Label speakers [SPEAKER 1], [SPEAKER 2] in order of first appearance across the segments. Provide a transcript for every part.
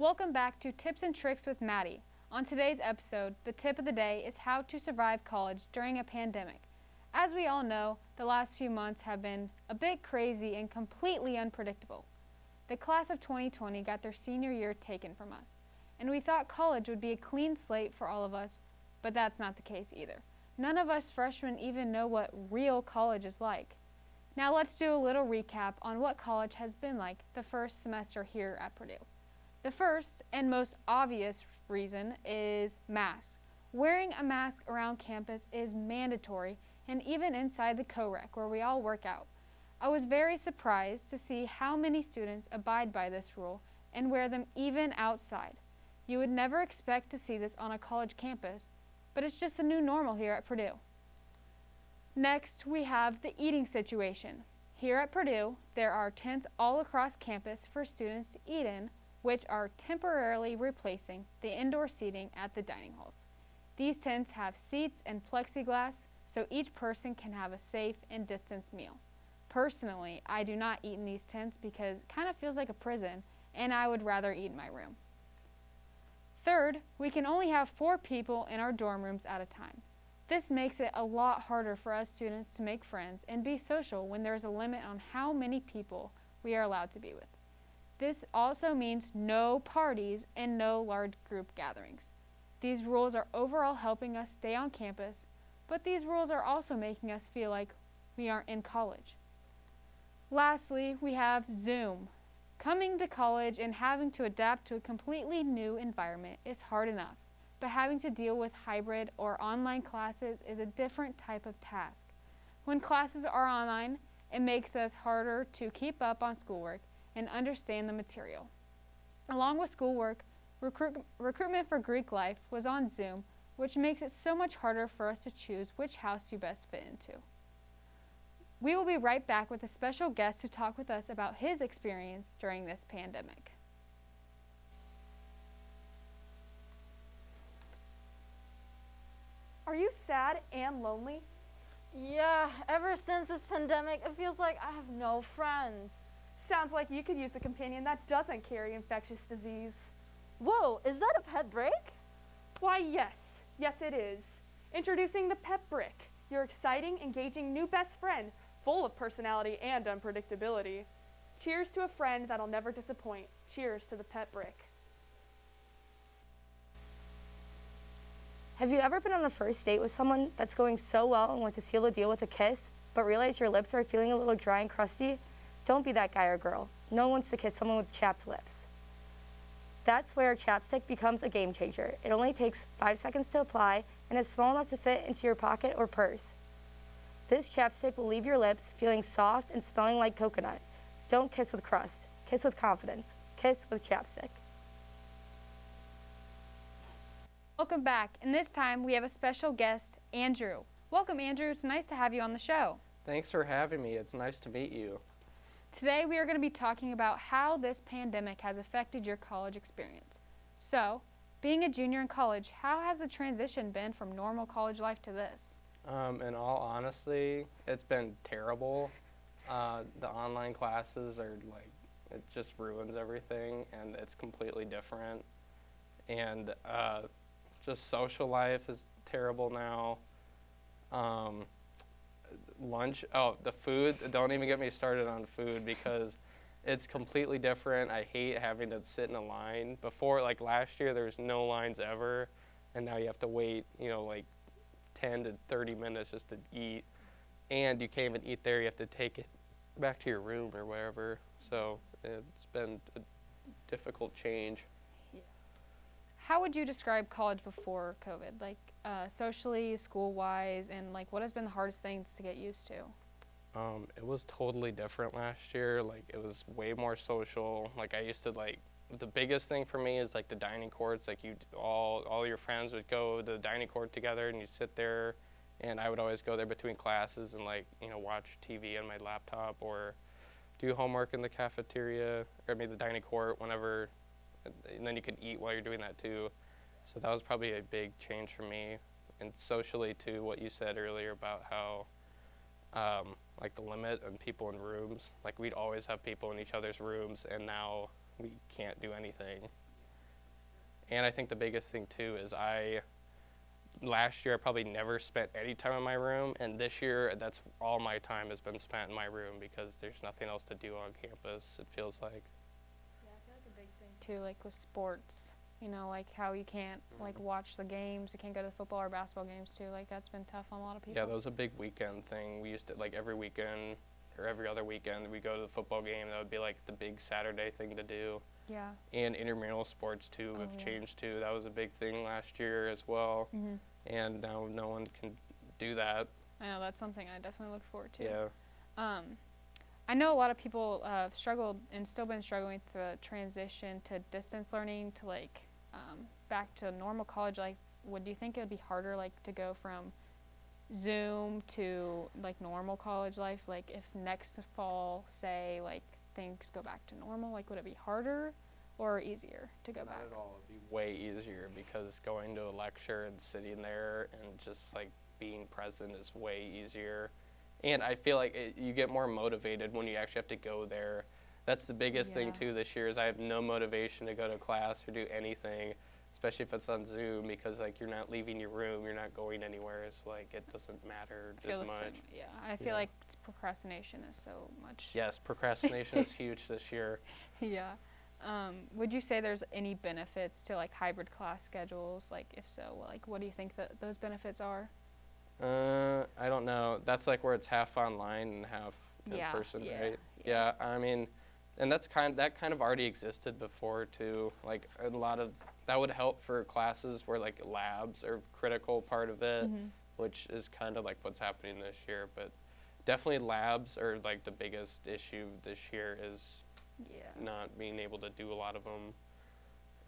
[SPEAKER 1] Welcome back to Tips and Tricks with Madi. On today's episode, the tip of the day is how to survive college during a pandemic. As we all know, the last few months have been a bit crazy and completely unpredictable. The class of 2020 got their senior year taken from us, and we thought college would be a clean slate for all of us, but that's not the case either. None of us freshmen even know what real college is like. Now let's do a little recap on what college has been like the first semester here at Purdue. The first and most obvious reason is masks. Wearing a mask around campus is mandatory, and even inside the co-rec where we all work out. I was very surprised to see how many students abide by this rule and wear them even outside. You would never expect to see this on a college campus, but it's just the new normal here at Purdue. Next, we have the eating situation. Here at Purdue, there are tents all across campus for students to eat in, which are temporarily replacing the indoor seating at the dining halls. These tents have seats and plexiglass, so each person can have a safe and distanced meal. Personally, I do not eat in these tents because it kind of feels like a prison, and I would rather eat in my room. Third, we can only have 4 people in our dorm rooms at a time. This makes it a lot harder for us students to make friends and be social when there is a limit on how many people we are allowed to be with. This also means no parties and no large group gatherings. These rules are overall helping us stay on campus, but these rules are also making us feel like we aren't in college. Lastly, we have Zoom. Coming to college and having to adapt to a completely new environment is hard enough, but having to deal with hybrid or online classes is a different type of task. When classes are online, it makes us harder to keep up on schoolwork and understand the material. Along with schoolwork, recruitment for Greek life was on Zoom, which makes it so much harder for us to choose which house you best fit into. We will be right back with a special guest to talk with us about his experience during this pandemic.
[SPEAKER 2] Are you sad and lonely?
[SPEAKER 3] Yeah, ever since this pandemic, it feels like I have no friends.
[SPEAKER 2] Sounds like you could use a companion that doesn't carry infectious disease.
[SPEAKER 3] Whoa, is that a pet brick?
[SPEAKER 2] Why, yes. Yes, it is. Introducing the Pep Brick, your exciting, engaging new best friend, full of personality and unpredictability. Cheers to a friend that'll never disappoint. Cheers to the Pep Brick.
[SPEAKER 4] Have you ever been on a first date with someone that's going so well and want to seal the deal with a kiss, but realize your lips are feeling a little dry and crusty? Don't be that guy or girl. No one wants to kiss someone with chapped lips. That's where chapstick becomes a game changer. It only takes 5 seconds to apply and is small enough to fit into your pocket or purse. This chapstick will leave your lips feeling soft and smelling like coconut. Don't kiss with crust. Kiss with confidence. Kiss with chapstick.
[SPEAKER 1] Welcome back, and this time we have a special guest, Andrew. Welcome, Andrew. It's nice to have you on the show.
[SPEAKER 5] Thanks for having me. It's nice to meet you.
[SPEAKER 1] Today we are going to be talking about how this pandemic has affected your college experience. So, being a junior in college, how has the transition been from normal college life to this?
[SPEAKER 5] In all honesty, it's been terrible. The online classes are it just ruins everything, and it's completely different. And just social life is terrible now. The food, don't even get me started on food because it's completely different. I hate having to sit in a line. Before, last year, there was no lines ever, and now you have to wait, 10 to 30 minutes just to eat. And you can't even eat there. You have to take it back to your room or wherever. So it's been a difficult change.
[SPEAKER 1] How would you describe college before COVID? Socially, school-wise, and what has been the hardest things to get used to?
[SPEAKER 5] It was totally different last year. It was way more social. I used to the biggest thing for me is the dining courts. All your friends would go to the dining court together and you sit there, and I would always go there between classes and watch TV on my laptop or do homework in the cafeteria or maybe the dining court whenever, and then you could eat while you're doing that too. So that was probably a big change for me. And socially too, what you said earlier about how the limit on people in rooms, we'd always have people in each other's rooms, and now we can't do anything. And I think the biggest thing too is last year I probably never spent any time in my room, and this year that's all my time has been spent in my room because there's nothing else to do on campus, it feels like.
[SPEAKER 1] Yeah, I feel like a big thing too, like with sports, you know, like how you can't like watch the games, you can't go to the football or basketball games too, like that's been tough on a lot of people.
[SPEAKER 5] Yeah, that was a big weekend thing. We used to, like, every weekend or every other weekend we go to the football game. That would be like the big Saturday thing to do.
[SPEAKER 1] Yeah.
[SPEAKER 5] And intramural sports too have
[SPEAKER 1] yeah.
[SPEAKER 5] changed too. That was a big thing last year as well. And now no one can do that.
[SPEAKER 1] I know, that's something I definitely look forward to.
[SPEAKER 5] Yeah.
[SPEAKER 1] I know a lot of people have struggled and still been struggling with the transition to distance learning to like back to normal college life. Do you think it would be harder like to go from Zoom to like normal college life? Like if next fall, say, like things go back to normal, like would it be harder or easier to go back?
[SPEAKER 5] Not at all. It'd be way easier because going to a lecture and sitting there and just like being present is way easier. And I feel like you get more motivated when you actually have to go there. That's the biggest thing too this year is I have no motivation to go to class or do anything, especially if it's on Zoom, because like you're not leaving your room, you're not going anywhere, so like it doesn't matter as much.
[SPEAKER 1] Yeah, I feel like procrastination is so much.
[SPEAKER 5] Yes, procrastination is huge this year.
[SPEAKER 1] Yeah. Would you say there's any benefits to like hybrid class schedules? Like if so, like what do you think that those benefits are?
[SPEAKER 5] I don't know. That's like where it's half online and half in person, right? Yeah, I mean, and that kind of already existed before too. Like a lot of that would help for classes where like labs are critical part of it, which is kind of like what's happening this year. But definitely labs are like the biggest issue this year is not being able to do a lot of them.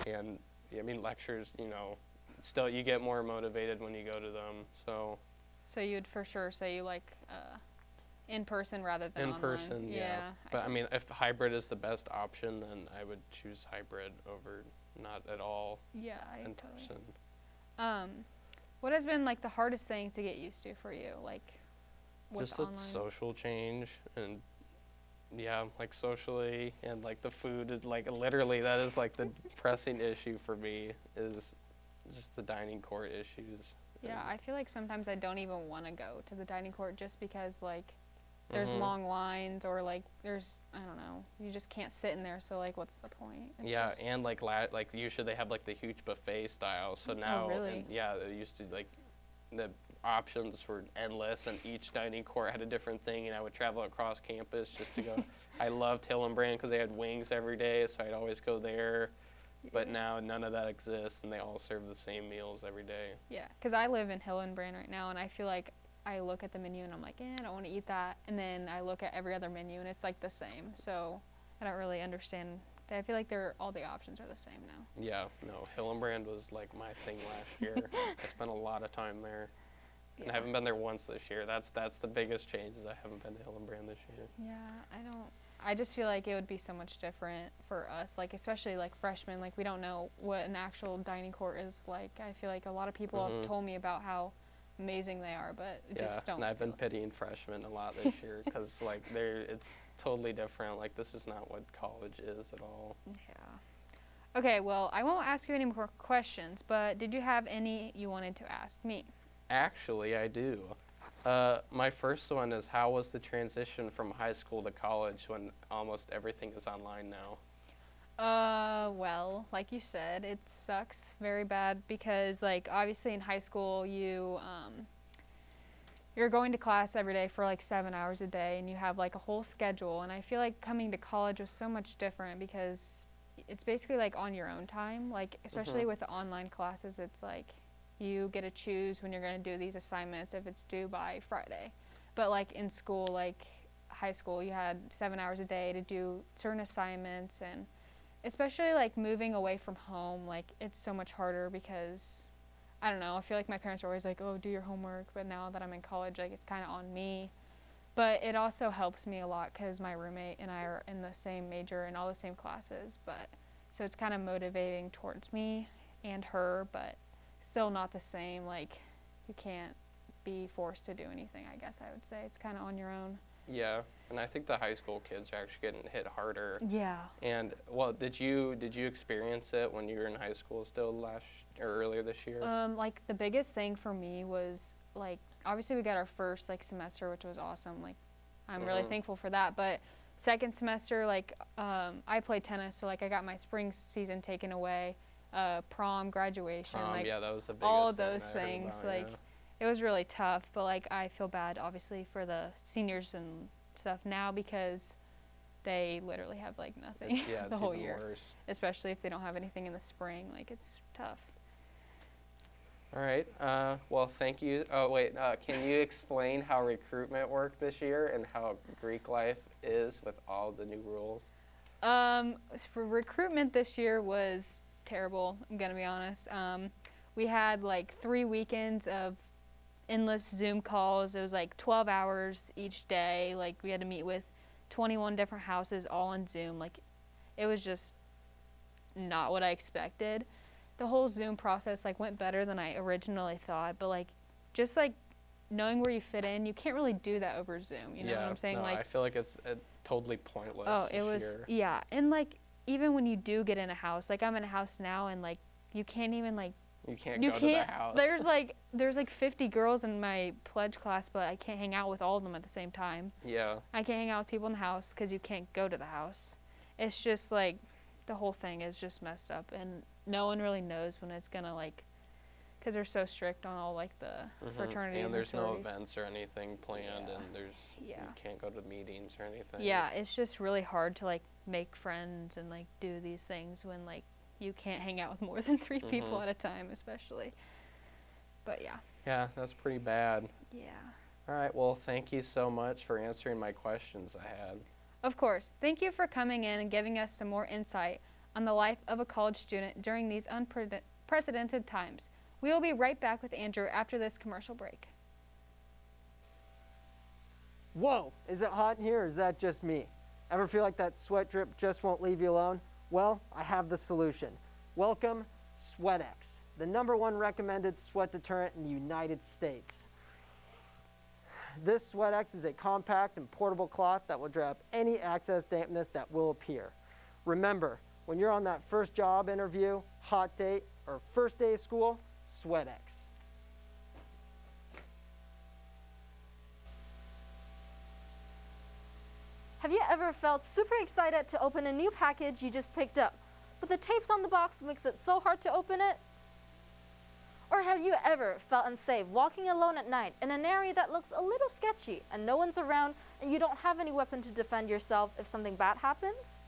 [SPEAKER 5] And I mean lectures, you know, still you get more motivated when you go to them. So
[SPEAKER 1] you'd for sure say you like in person rather than online.
[SPEAKER 5] In person, yeah. But I mean, if hybrid is the best option, then I would choose hybrid over not at all in person.
[SPEAKER 1] What has been like the hardest thing to get used to for you? Like with
[SPEAKER 5] just the
[SPEAKER 1] online?
[SPEAKER 5] social change and like socially and like the food is like literally that is like the pressing issue for me is just the dining court issues.
[SPEAKER 1] Yeah, I feel like sometimes I don't even want to go to the dining court just because like there's long lines or like there's I don't know, you just can't sit in there, so like what's the point? It's
[SPEAKER 5] and like usually they have like the huge buffet style, so now
[SPEAKER 1] really?
[SPEAKER 5] It used to like the options were endless and each dining court had a different thing, and I would travel across campus just to go. I loved Hillenbrand because they had wings every day, so I'd always go there. But now none of that exists, and they all serve the same meals every day. Yeah,
[SPEAKER 1] because I live in Hillenbrand right now, and I feel like I look at the menu and I'm like, I don't want to eat that. And then I look at every other menu, and it's like the same. So I don't really understand. I feel like all the options are the same now.
[SPEAKER 5] Yeah, no, Hillenbrand was like my thing last year. I spent a lot of time there. And I haven't been there once this year. That's the biggest change is I haven't been to Hillenbrand this year.
[SPEAKER 1] Yeah, I just feel like it would be so much different for us, like especially like freshmen. Like we don't know what an actual dining court is like. I feel like a lot of people have told me about how amazing they are, but just don't.
[SPEAKER 5] And I've been pitying freshmen a lot this year because like it's totally different. Like this is not what college is at all.
[SPEAKER 1] Yeah. Okay, well I won't ask you any more questions, but did you have any you wanted to ask me?
[SPEAKER 5] Actually, I do. My first one is, how was the transition from high school to college when almost everything is online now?
[SPEAKER 1] Well, like you said, it sucks very bad because, like, obviously in high school you're going to class every day for like 7 hours a day and you have like a whole schedule, and I feel like coming to college was so much different because it's basically like on your own time, like especially with the online classes, it's like you get to choose when you're going to do these assignments if it's due by Friday. But like in school, like high school, you had 7 hours a day to do certain assignments, and especially like moving away from home, like it's so much harder because I don't know, I feel like my parents are always like, oh, do your homework, but now that I'm in college, like it's kind of on me. But it also helps me a lot because my roommate and I are in the same major and all the same classes, but so it's kind of motivating towards me and her, but still not the same. Like you can't be forced to do anything, I guess I would say. It's kind of on your own.
[SPEAKER 5] Yeah, and I think the high school kids are actually getting hit harder.
[SPEAKER 1] Yeah.
[SPEAKER 5] And well, did you experience it when you were in high school still or earlier this year?
[SPEAKER 1] Like the biggest thing for me was like obviously we got our first like semester, which was awesome. Like I'm really thankful for that. But second semester, like I played tennis, so like I got my spring season taken away, prom, graduation, like
[SPEAKER 5] Yeah, that was the biggest
[SPEAKER 1] all of
[SPEAKER 5] thing
[SPEAKER 1] those
[SPEAKER 5] I heard
[SPEAKER 1] things.
[SPEAKER 5] about,
[SPEAKER 1] Like it was really tough. But like I feel bad obviously for the seniors and stuff now because they literally have like nothing
[SPEAKER 5] yeah,
[SPEAKER 1] the
[SPEAKER 5] it's
[SPEAKER 1] whole
[SPEAKER 5] even
[SPEAKER 1] year,
[SPEAKER 5] worse.
[SPEAKER 1] especially if they don't have anything in the spring. Like it's tough.
[SPEAKER 5] All right. Well, thank you. Oh, wait. Can you explain how recruitment worked this year and how Greek life is with all the new rules?
[SPEAKER 1] For recruitment this year was terrible, I'm gonna be honest. We had like 3 weekends of endless Zoom calls. It was like 12 hours each day. Like we had to meet with 21 different houses all on Zoom. Like it was just not what I expected. The whole Zoom process like went better than I originally thought, but like just like knowing where you fit in, you can't really do that over Zoom. You know what I'm saying?
[SPEAKER 5] No,
[SPEAKER 1] like
[SPEAKER 5] I feel like it's totally pointless.
[SPEAKER 1] oh, it
[SPEAKER 5] this
[SPEAKER 1] was
[SPEAKER 5] year.
[SPEAKER 1] yeah, and like even when you do get in a house, like I'm in a house now, and like you can't even like
[SPEAKER 5] You can't go to the house.
[SPEAKER 1] There's like 50 girls in my pledge class, but I can't hang out with all of them at the same time.
[SPEAKER 5] Yeah.
[SPEAKER 1] I can't hang out with people in the house because you can't go to the house. It's just like the whole thing is just messed up, and no one really knows when it's gonna like, because they're so strict on all like the fraternities
[SPEAKER 5] And there's no
[SPEAKER 1] sororities.
[SPEAKER 5] events or anything planned,
[SPEAKER 1] Yeah.
[SPEAKER 5] and you can't go to meetings or anything.
[SPEAKER 1] Yeah, it's just really hard to like make friends and like do these things when like you can't hang out with more than 3 people at a time, especially. But yeah.
[SPEAKER 5] Yeah, that's pretty bad.
[SPEAKER 1] Yeah.
[SPEAKER 5] All right, well, thank you so much for answering my questions I had.
[SPEAKER 1] Of course. Thank you for coming in and giving us some more insight on the life of a college student during these unprecedented times. We will be right back with Andrew after this commercial break.
[SPEAKER 6] Whoa, is it hot in here or is that just me? Ever feel like that sweat drip just won't leave you alone? Well, I have the solution. Welcome SweatX, the #1 recommended sweat deterrent in the United States. This SweatX is a compact and portable cloth that will dry up any excess dampness that will appear. Remember, when you're on that first job interview, hot date, or first day of school, SweatX.
[SPEAKER 3] Have you ever felt super excited to open a new package you just picked up, but the tapes on the box makes it so hard to open it? Or have you ever felt unsafe walking alone at night in an area that looks a little sketchy and no one's around and you don't have any weapon to defend yourself if something bad happens?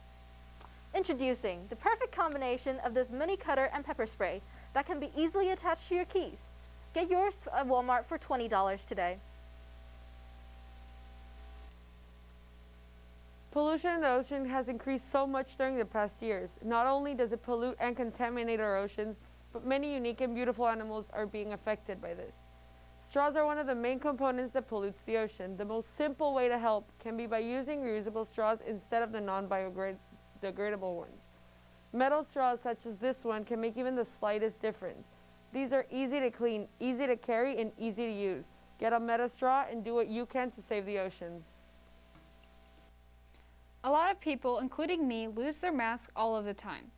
[SPEAKER 3] Introducing the perfect combination of this mini cutter and pepper spray that can be easily attached to your keys. Get yours at Walmart for $20 today.
[SPEAKER 2] Pollution in the ocean has increased so much during the past years. Not only does it pollute and contaminate our oceans, but many unique and beautiful animals are being affected by this. Straws are one of the main components that pollutes the ocean. The most simple way to help can be by using reusable straws instead of the non-biodegradable ones. Metal straws such as this one can make even the slightest difference. These are easy to clean, easy to carry, and easy to use. Get a metal straw and do what you can to save the oceans.
[SPEAKER 1] A lot of people, including me, lose their mask all of the time.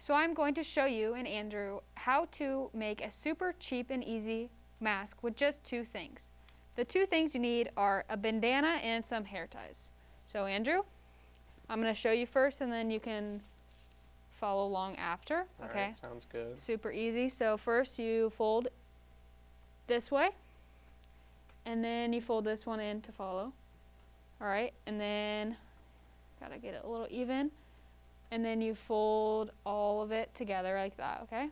[SPEAKER 1] So I'm going to show you and Andrew how to make a super cheap and easy mask with just 2 things. The 2 things you need are a bandana and some hair ties. So Andrew, I'm going to show you first and then you can follow along after.
[SPEAKER 5] All
[SPEAKER 1] Okay.
[SPEAKER 5] right, sounds good.
[SPEAKER 1] Super easy. So first you fold this way and then you fold this one in to follow. All right, and then gotta get it a little even. And then you fold all of it together like that, okay?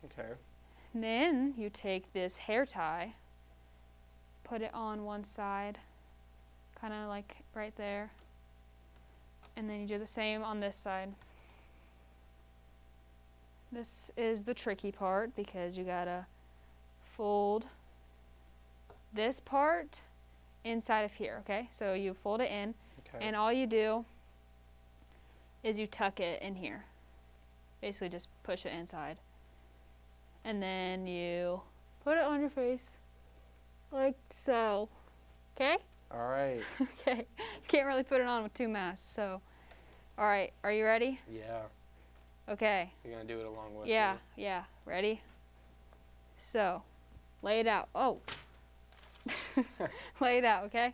[SPEAKER 5] Okay.
[SPEAKER 1] And then you take this hair tie, put it on one side, kind of like right there. And then you do the same on this side. This is the tricky part because you gotta fold this part inside of here, okay? So you fold it in,
[SPEAKER 5] Okay.
[SPEAKER 1] and all you do is you tuck it in here. Basically just push it inside. And then you put it on your face like so. Okay?
[SPEAKER 5] All right.
[SPEAKER 1] Okay. Can't really put it on with two masks, so. All right. Are you ready?
[SPEAKER 5] Yeah.
[SPEAKER 1] Okay.
[SPEAKER 5] You're going to do it along with
[SPEAKER 1] Yeah.
[SPEAKER 5] me.
[SPEAKER 1] Yeah. Ready? So, lay it out. Oh. Lay it out, okay?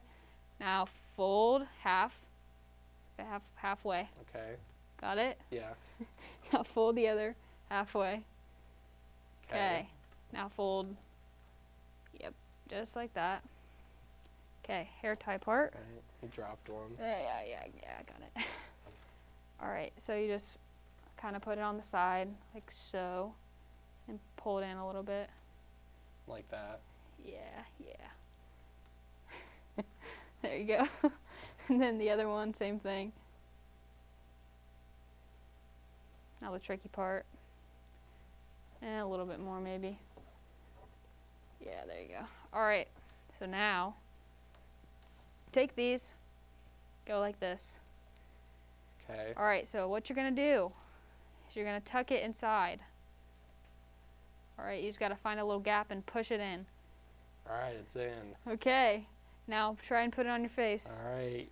[SPEAKER 1] Now fold halfway.
[SPEAKER 5] Okay.
[SPEAKER 1] Got it?
[SPEAKER 5] Yeah.
[SPEAKER 1] Now fold the other halfway. Okay. Now fold. Yep, just like that. Okay, hair tie part.
[SPEAKER 5] Right. You dropped one.
[SPEAKER 1] Yeah, I got it. All right, so you just kind of put it on the side, like so, and pull it in a little bit.
[SPEAKER 5] Like that.
[SPEAKER 1] Yeah. There you go. And then the other one, same thing. Now the tricky part. And a little bit more maybe. Yeah, there you go. All right, so now take these, go like this.
[SPEAKER 5] Okay.
[SPEAKER 1] All right, so what you're gonna do is you're gonna tuck it inside. All right, you just gotta find a little gap and push it in.
[SPEAKER 5] All right, it's in.
[SPEAKER 1] Okay, now try and put it on your face.
[SPEAKER 5] All right.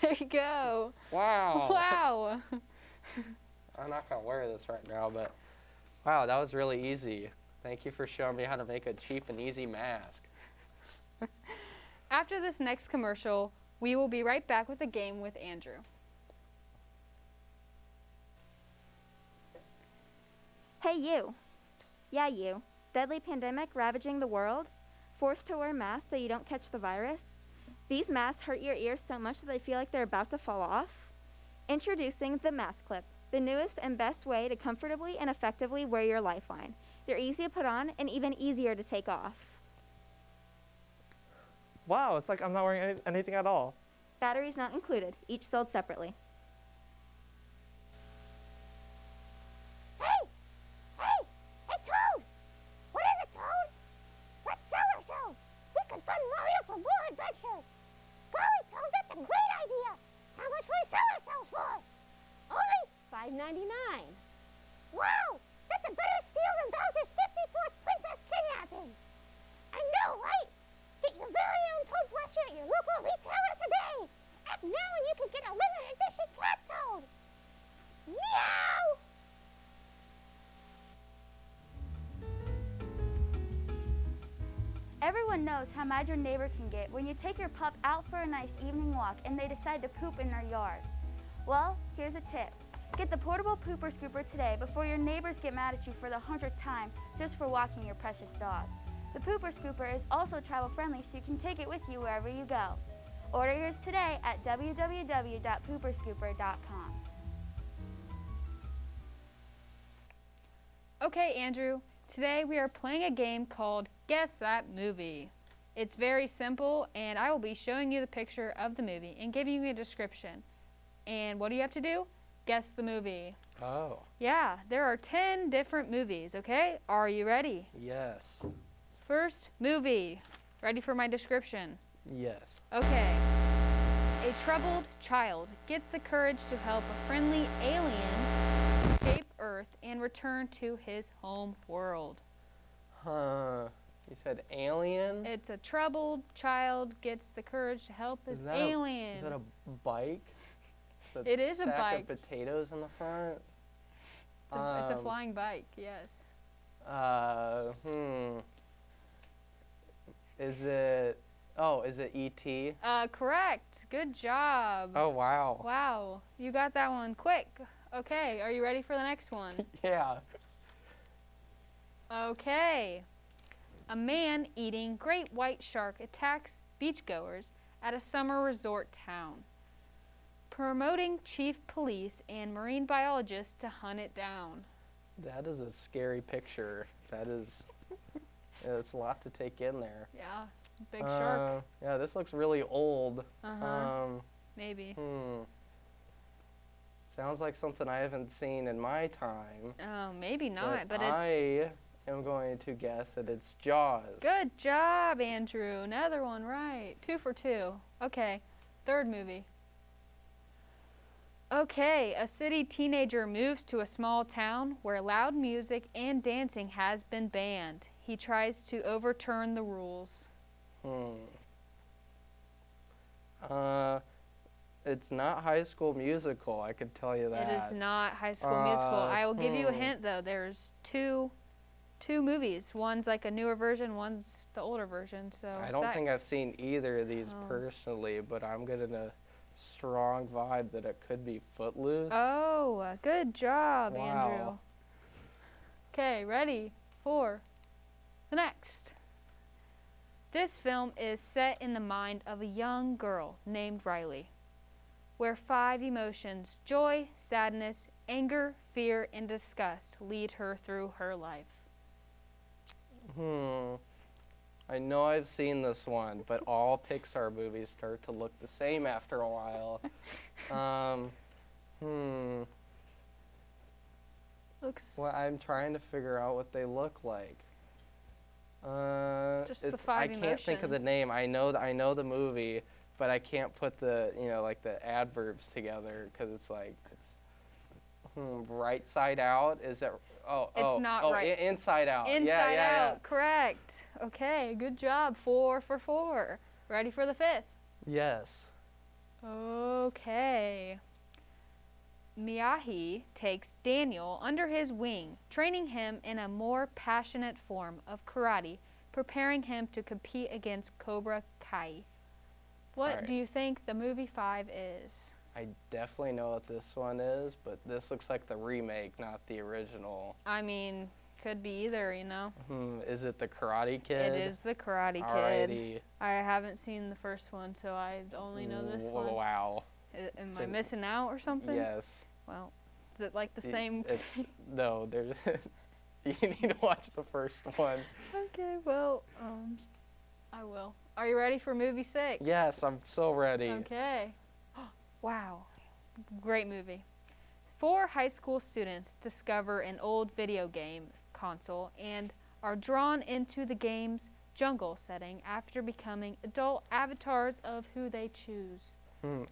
[SPEAKER 1] There you go.
[SPEAKER 5] Wow.
[SPEAKER 1] Wow.
[SPEAKER 5] I'm not going to wear this right now, but wow, that was really easy. Thank you for showing me how to make a cheap and easy mask.
[SPEAKER 1] After this next commercial, we will be right back with a game with Andrew.
[SPEAKER 7] Hey you. Yeah, you. Deadly pandemic ravaging the world? Forced to wear masks so you don't catch the virus? These masks hurt your ears so much that they feel like they're about to fall off? Introducing the Mask Clip, the newest and best way to comfortably and effectively wear your lifeline. They're easy to put on and even easier to take off.
[SPEAKER 2] Wow, it's like I'm not wearing anything at all.
[SPEAKER 7] Batteries not included, each sold separately.
[SPEAKER 8] Hey, Toad! What is it, Toad? Let's sell ourselves. We could fund Mario for more adventures. Golly, Toad, that's a great idea. How much will we sell ourselves for? Only $5.99. Wow, that's a better steal than Bowser's 54th princess kidnapping. I know, right? Get your very own Toad plushie at your local retailer today. Act now and you can get a limited edition cat Toad. Meow!
[SPEAKER 9] Everyone knows how mad your neighbor can get when you take your pup out for a nice evening walk and they decide to poop in their yard. Well, here's a tip. Get the portable pooper scooper today before your neighbors get mad at you for the 100th time just for walking your precious dog. The pooper scooper is also travel friendly, so you can take it with you wherever you go. Order yours today at www.pooperscooper.com.
[SPEAKER 1] Okay, Andrew, today we are playing a game called Guess That Movie. It's very simple, and I will be showing you the picture of the movie and giving you a description. And what do you have to do? Guess the movie.
[SPEAKER 5] Oh,
[SPEAKER 1] Yeah, there are 10 different movies, okay? Are you ready?
[SPEAKER 5] yes.
[SPEAKER 1] First movie. Ready for my description?
[SPEAKER 5] Yes.
[SPEAKER 1] Okay. A troubled child gets the courage to help a friendly alien escape Earth and return to his home world.
[SPEAKER 5] Huh. You said alien?
[SPEAKER 1] It's a troubled child gets the courage to help his alien.
[SPEAKER 5] Is that a bike?
[SPEAKER 1] It is a
[SPEAKER 5] sack
[SPEAKER 1] bike.
[SPEAKER 5] of potatoes in the front?
[SPEAKER 1] It's a flying bike, yes.
[SPEAKER 5] Is it E.T.?
[SPEAKER 1] Correct. Good job.
[SPEAKER 5] Oh, wow.
[SPEAKER 1] Wow, you got that one quick. Okay, are you ready for the next one?
[SPEAKER 5] Yeah.
[SPEAKER 1] Okay. A man eating great white shark attacks beachgoers at a summer resort town, promoting chief police and marine biologists to hunt it down.
[SPEAKER 5] That is a scary picture. It's a lot to take in there.
[SPEAKER 1] Yeah, big shark.
[SPEAKER 5] Yeah, this looks really old.
[SPEAKER 1] Maybe.
[SPEAKER 5] Sounds like something I haven't seen in my time.
[SPEAKER 1] Oh, maybe not, but it's...
[SPEAKER 5] I am going to guess that it's Jaws.
[SPEAKER 1] Good job, Andrew. Another one right. 2 for 2. Okay, third movie. Okay, a city teenager moves to a small town where loud music and dancing has been banned. He tries to overturn the rules.
[SPEAKER 5] It's not High School Musical, I could tell you that.
[SPEAKER 1] It is not High School Musical. I will give you a hint, though. There's two movies. One's like a newer version, one's the older version. So
[SPEAKER 5] I don't think I've seen either of these personally, but I'm getting a strong vibe that it could be Footloose.
[SPEAKER 1] Oh, good job,
[SPEAKER 5] Wow.
[SPEAKER 1] Andrew. Okay, ready for the next. This film is set in the mind of a young girl named Riley, where 5 emotions, joy, sadness, anger, fear, and disgust, lead her through her life.
[SPEAKER 5] I know I've seen this one, but all Pixar movies start to look the same after a while. Well, I'm trying to figure out what they look like.
[SPEAKER 1] Just the 5
[SPEAKER 5] I can't think of the
[SPEAKER 1] emotions.
[SPEAKER 5] name. I know the movie, but I can't put the like the adverbs together because it's like Right Side Out. Is that?
[SPEAKER 1] It's not right.
[SPEAKER 5] Inside Out.
[SPEAKER 1] Inside
[SPEAKER 5] yeah.
[SPEAKER 1] Out, correct. Okay, good job. 4 for 4. Ready for the 5th?
[SPEAKER 5] Yes.
[SPEAKER 1] Okay. Miyagi takes Daniel under his wing, training him in a more passionate form of karate, preparing him to compete against Cobra Kai. What
[SPEAKER 5] Right.
[SPEAKER 1] do you think the movie 5 is?
[SPEAKER 5] I definitely know what this one is, but this looks like the remake, not the original.
[SPEAKER 1] I mean, could be either, you know.
[SPEAKER 5] Is it the Karate Kid?
[SPEAKER 1] It is the Karate Kid.
[SPEAKER 5] Alrighty.
[SPEAKER 1] I haven't seen the first one, so I only know this one.
[SPEAKER 5] Wow.
[SPEAKER 1] Am
[SPEAKER 5] So-
[SPEAKER 1] I missing out or something?
[SPEAKER 5] Yes.
[SPEAKER 1] Well, is it like the same?
[SPEAKER 5] No. There's. You need to watch the first one.
[SPEAKER 1] Okay, well, I will. Are you ready for movie 6?
[SPEAKER 5] Yes, I'm so ready.
[SPEAKER 1] Okay. Wow. Great movie. 4 high school students discover an old video game console and are drawn into the game's jungle setting after becoming adult avatars of who they choose.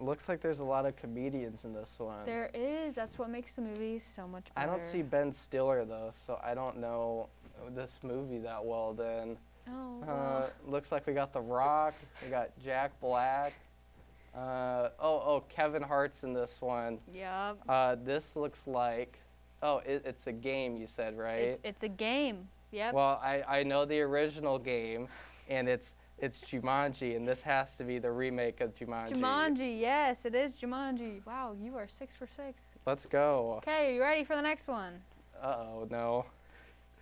[SPEAKER 5] Looks like there's a lot of comedians in this one.
[SPEAKER 1] There is. That's what makes the movie so much better.
[SPEAKER 5] I don't see Ben Stiller though, so I don't know this movie that well then.
[SPEAKER 1] Oh, well.
[SPEAKER 5] Looks like we got The Rock, we got Jack Black. Kevin Hart's in this one.
[SPEAKER 1] Yep.
[SPEAKER 5] This looks like, it's a game you said, right?
[SPEAKER 1] It's a game. Yep.
[SPEAKER 5] Well, I know the original game, and it's Jumanji, and this has to be the remake of Jumanji.
[SPEAKER 1] Jumanji, yes, it is Jumanji. Wow, you are 6 for 6.
[SPEAKER 5] Let's go.
[SPEAKER 1] Okay, are you ready for the next one?
[SPEAKER 5] Uh-oh, no.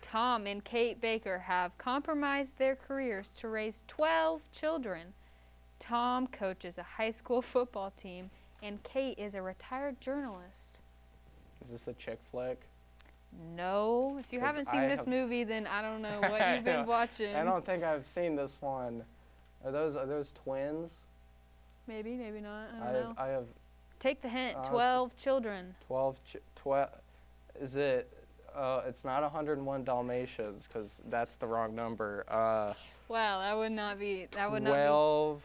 [SPEAKER 1] Tom and Kate Baker have compromised their careers to raise 12 children. Tom coaches a high school football team, and Kate is a retired journalist.
[SPEAKER 5] Is this a chick flick?
[SPEAKER 1] No. If you
[SPEAKER 5] 'Cause
[SPEAKER 1] haven't seen this movie, then I don't know what you've been watching.
[SPEAKER 5] I don't think I've seen this one. Are those twins?
[SPEAKER 1] Maybe, maybe not. I don't know.
[SPEAKER 5] I have
[SPEAKER 1] Take the hint. 12 children.
[SPEAKER 5] 12. Is it? It's not 101 Dalmatians because that's the wrong number.
[SPEAKER 1] Well, that would not be.
[SPEAKER 5] 12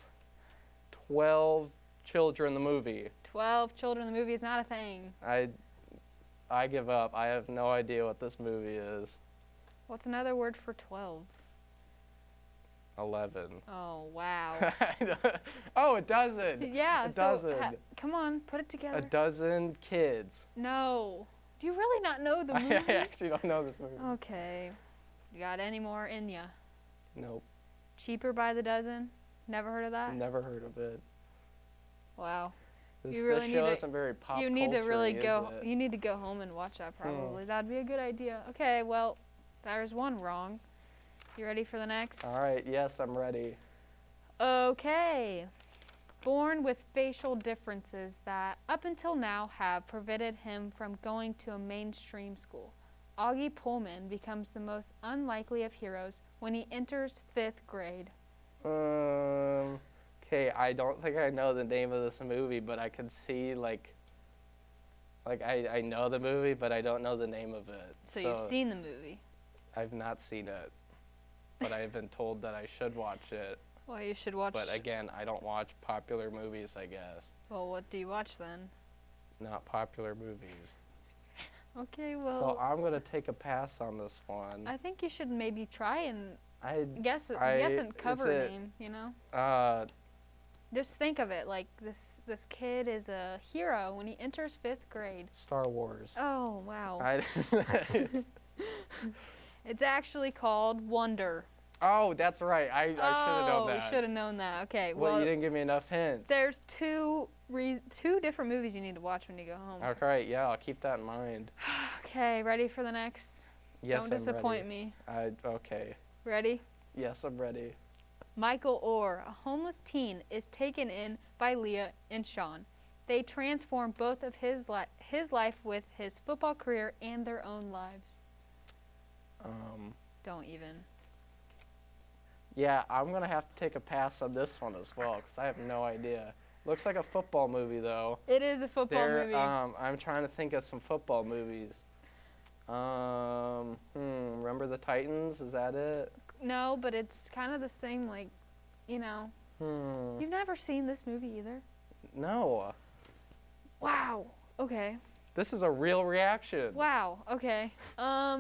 [SPEAKER 5] children. The movie.
[SPEAKER 1] 12 children. The movie is not a thing.
[SPEAKER 5] I give up. I have no idea what this movie is.
[SPEAKER 1] What's another word for 12?
[SPEAKER 5] 11.
[SPEAKER 1] Oh, wow.
[SPEAKER 5] Oh, a dozen.
[SPEAKER 1] Yeah.
[SPEAKER 5] A dozen.
[SPEAKER 1] Come on, put it together.
[SPEAKER 5] A dozen kids.
[SPEAKER 1] No. Do you really not know the movie?
[SPEAKER 5] I actually don't know this movie.
[SPEAKER 1] Okay. You got any more in ya?
[SPEAKER 5] Nope.
[SPEAKER 1] Cheaper by the dozen? Never heard of that?
[SPEAKER 5] Never heard of it.
[SPEAKER 1] Wow.
[SPEAKER 5] This
[SPEAKER 1] really
[SPEAKER 5] show
[SPEAKER 1] need to-
[SPEAKER 5] isn't very pop
[SPEAKER 1] You need to really
[SPEAKER 5] culture-y,
[SPEAKER 1] go.
[SPEAKER 5] is it?
[SPEAKER 1] You need to go home and watch that probably. That'd be a good idea. Okay, well, there's one wrong. You ready for the next?
[SPEAKER 5] All right. Yes, I'm ready.
[SPEAKER 1] Okay. Born with facial differences that up until now have prevented him from going to a mainstream school, Augie Pullman becomes the most unlikely of heroes when he enters 5th grade.
[SPEAKER 5] Okay, I don't think I know the name of this movie, but I can see I know the movie, but I don't know the name of it.
[SPEAKER 1] So you've seen the movie.
[SPEAKER 5] I've not seen it, but I've been told that I should watch it.
[SPEAKER 1] Well, you should watch.
[SPEAKER 5] But again, I don't watch popular movies, I guess.
[SPEAKER 1] Well, what do you watch then?
[SPEAKER 5] Not popular movies.
[SPEAKER 1] Okay, well.
[SPEAKER 5] So I'm gonna take a pass on this one.
[SPEAKER 1] I think you should maybe try and
[SPEAKER 5] I
[SPEAKER 1] guess a cover name, you know? Just think of it, like this kid is a hero when he enters 5th grade.
[SPEAKER 5] Star Wars.
[SPEAKER 1] Oh, wow.
[SPEAKER 5] I,
[SPEAKER 1] It's actually called Wonder.
[SPEAKER 5] oh, that's right. I should have known that.
[SPEAKER 1] Oh, should have known that. Okay,
[SPEAKER 5] Well, you didn't give me enough hints.
[SPEAKER 1] there's two different movies you need to watch when you go home.
[SPEAKER 5] Okay, yeah, I'll keep that in mind.
[SPEAKER 1] Okay, ready for the next?
[SPEAKER 5] Yes,
[SPEAKER 1] Don't disappoint
[SPEAKER 5] I'm
[SPEAKER 1] me.
[SPEAKER 5] ready. Okay.
[SPEAKER 1] Ready?
[SPEAKER 5] Yes, I'm ready.
[SPEAKER 1] Michael Orr, a homeless teen, is taken in by Leah and Sean. They transform both of his life with his football career and their own lives. Don't even.
[SPEAKER 5] Yeah, I'm going to have to take a pass on this one as well because I have no idea. Looks like a football movie, though.
[SPEAKER 1] It is a football movie.
[SPEAKER 5] I'm trying to think of some football movies. Remember the Titans? Is that it?
[SPEAKER 1] No, but it's kind of the same, like, you know. You've never seen this movie either?
[SPEAKER 5] No.
[SPEAKER 1] Wow. Okay.
[SPEAKER 5] This is a real reaction.
[SPEAKER 1] Wow. Okay. I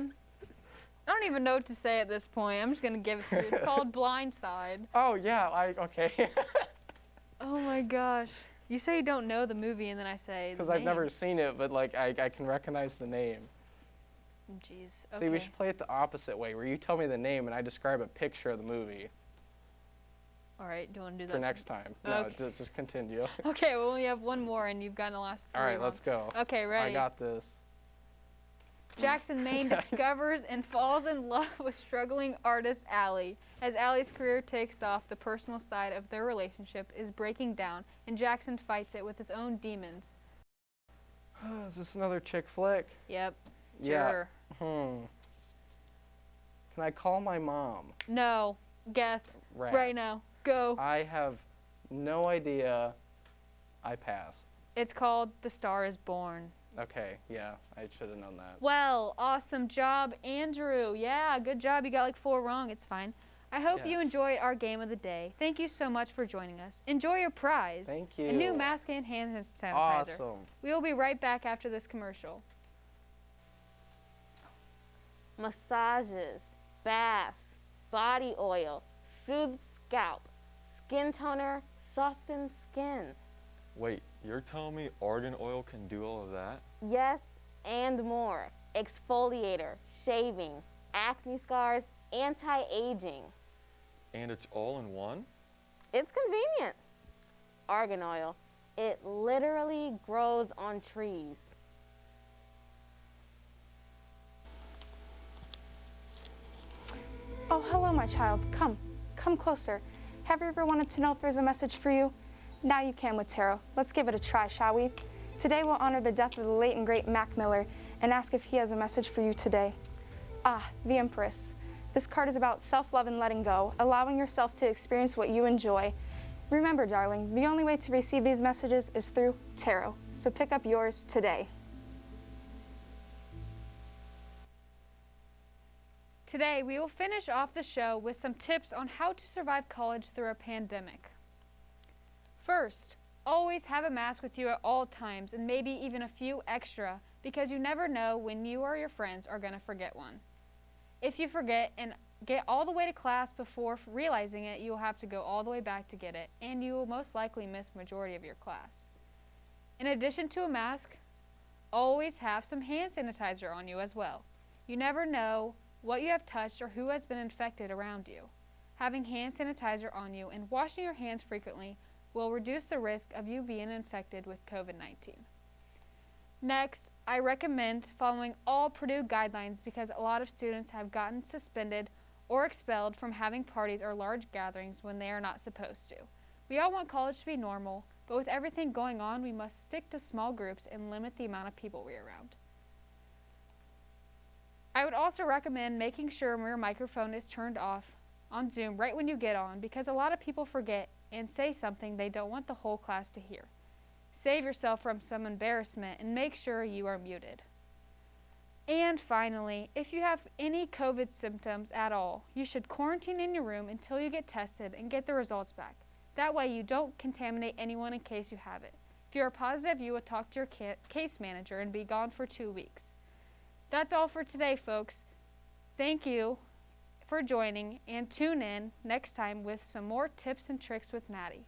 [SPEAKER 1] don't even know what to say at this point. I'm just going to give it to you. It's called Blindside.
[SPEAKER 5] Oh, yeah. Okay.
[SPEAKER 1] Oh, my gosh. You say you don't know the movie, and then I say
[SPEAKER 5] Because I've never seen it, but, like, I can recognize the name.
[SPEAKER 1] Jeez.
[SPEAKER 5] See,
[SPEAKER 1] Okay.
[SPEAKER 5] we should play it the opposite way, where you tell me the name and I describe a picture of the movie.
[SPEAKER 1] All right. Do you want to do that?
[SPEAKER 5] For next time. No,
[SPEAKER 1] Okay.
[SPEAKER 5] just continue.
[SPEAKER 1] Okay. Well, we have one more, and you've gotten the last 3.
[SPEAKER 5] All right, let's go.
[SPEAKER 1] Okay, ready?
[SPEAKER 5] I got this.
[SPEAKER 1] Jackson Maine discovers and falls in love with struggling artist Allie. As Allie's career takes off, the personal side of their relationship is breaking down, and Jackson fights it with his own demons.
[SPEAKER 5] Is this another chick flick?
[SPEAKER 1] Yep.
[SPEAKER 5] Yeah.
[SPEAKER 1] Sure.
[SPEAKER 5] Can I call my mom?
[SPEAKER 1] No. Guess.
[SPEAKER 5] Rats.
[SPEAKER 1] Right now. Go.
[SPEAKER 5] I have no idea. I pass.
[SPEAKER 1] It's called The Star is Born.
[SPEAKER 5] Okay, yeah, I should have known that.
[SPEAKER 1] Well, awesome job, Andrew. Yeah, good job. You got like 4 wrong. It's fine. I hope you
[SPEAKER 5] Yes.
[SPEAKER 1] enjoyed our game of the day. Thank you so much for joining us. Enjoy your prize.
[SPEAKER 5] Thank you.
[SPEAKER 1] A new mask and hand sanitizer.
[SPEAKER 5] Awesome.
[SPEAKER 1] We will be right back after this commercial.
[SPEAKER 10] Massages, baths, body oil, soothes scalp, skin toner, softens skin.
[SPEAKER 11] Wait, you're telling me argan oil can do all of that?
[SPEAKER 10] Yes, and more. Exfoliator, shaving, acne scars, anti-aging.
[SPEAKER 11] And it's all in one?
[SPEAKER 10] It's convenient. Argan oil, it literally grows on trees.
[SPEAKER 12] Oh, hello, my child. Come closer. Have you ever wanted to know if there's a message for you? Now you can with tarot. Let's give it a try, shall we? Today we'll honor the death of the late and great Mac Miller and ask if he has a message for you today. Ah, the Empress. This card is about self-love and letting go, allowing yourself to experience what you enjoy. Remember, darling, the only way to receive these messages is through tarot. So pick up yours today.
[SPEAKER 1] Today, we will finish off the show with some tips on how to survive college through a pandemic. First, always have a mask with you at all times and maybe even a few extra because you never know when you or your friends are going to forget one. If you forget and get all the way to class before realizing it, you will have to go all the way back to get it, and you will most likely miss majority of your class. In addition to a mask, always have some hand sanitizer on you as well. You never know what you have touched or who has been infected around you. Having hand sanitizer on you and washing your hands frequently will reduce the risk of you being infected with COVID-19. Next, I recommend following all Purdue guidelines because a lot of students have gotten suspended or expelled from having parties or large gatherings when they are not supposed to. We all want college to be normal, but with everything going on, we must stick to small groups and limit the amount of people we are around. I would also recommend making sure your microphone is turned off on Zoom right when you get on because a lot of people forget and say something they don't want the whole class to hear. Save yourself from some embarrassment and make sure you are muted. And finally, if you have any COVID symptoms at all, you should quarantine in your room until you get tested and get the results back. That way you don't contaminate anyone in case you have it. If you are positive, you will talk to your case manager and be gone for 2 weeks. That's all for today, folks. Thank you for joining and tune in next time with some more tips and tricks with Madi.